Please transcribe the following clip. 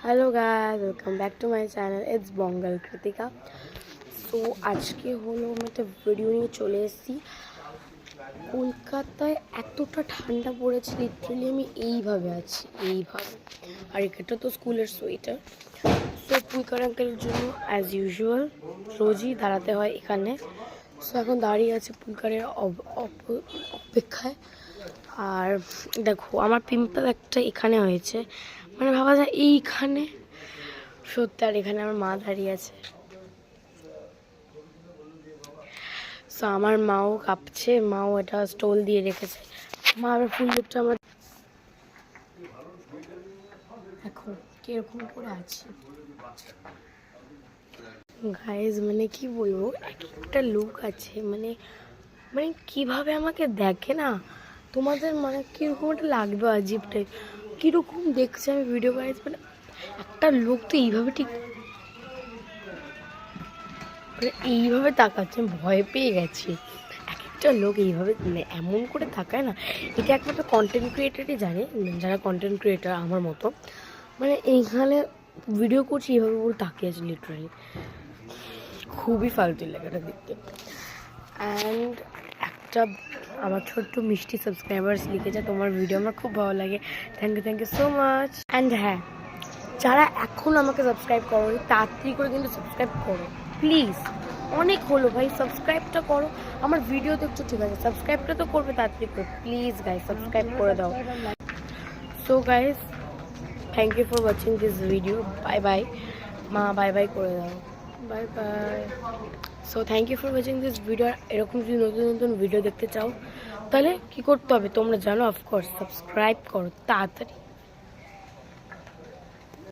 Hello guys, welcome back to my channel. It's Bengal Kritika. So আজকে হলো আমি একটা ভিডিও নিয়ে চলে এসেছি। কলকাতায় এতটা ঠান্ডা পড়েছে, লিটারালি আমি এইভাবে আছি, এইভাবে। আর এটা তো স্কুলের সোয়েটার। সো পুলকার আঙ্কেলের জন্য অ্যাজ ইউজুয়াল রোজই দাঁড়াতে হয় এখানে। সো এখন দাঁড়িয়ে আছে পুলকারের অপেক্ষায়। আর দেখো, আমার পিম্পল একটা এখানে হয়েছে, মানে ভাবা যায় এইখানে, সত্যি। আর এখানে আমার মা দাঁড়িয়ে আছে। সো আমার মাও কাঁপছে, মাও এটা স্টোল দিয়ে রেখেছে। মা আবার ফুল লিপটা আমার দেখো কিরকম করে আছে গাইজ। মানে কি বলবো, একটা লুক আছে, মানে মানে কিভাবে আমাকে দেখে না, তোমাদের মানে কিরকম একটা লাগবে, আজীব টাইপ কিরকম দেখছে আমি ভিডিও গাইজ। মানে একটা লোক তো এইভাবে ঠিক এইভাবে তাকাচ্ছে, ভয় পেয়ে গেছি। এক একটা লোক এইভাবে এমন করে তাকায় না, এটা একমাত্র কন্টেন্ট ক্রিয়েটারই জানে, যারা কন্টেন্ট ক্রিয়েটার আমার মতো। মানে এইখানে ভিডিও করছি এইভাবে পুরো তাকিয়ে আছে, লিটারালি খুবই ফালতু লাগে এটা দেখতে। অ্যান্ড একটা আমার ছোট্ট মিষ্টি সাবস্ক্রাইবার্স লিখেছে, তোমার ভিডিও আমার খুব ভালো লাগে, thank you so much. And হ্যাঁ, যারা এখন আমাকে সাবস্ক্রাইব করো, তাড়াতাড়ি করে কিন্তু সাবস্ক্রাইব করো প্লিজ। অনেক হলো ভাই, সাবস্ক্রাইবটা করো। আমার ভিডিও দেখছো ঠিক আছে, সাবস্ক্রাইবটা তো করবে তাড়াতাড়ি করে প্লিজ গাইজ, সাবস্ক্রাইব করে দাও। So guys, thank you for watching this video. Bye bye মা, বাই বাই করে দাও, bye bye. So thank you for watching this video. এরকম যদি নতুন নতুন ভিডিও দেখতে চাও তাহলে কী করতে হবে তোমরা জানো, অফকোর্স সাবস্ক্রাইব করো তাড়াতাড়ি।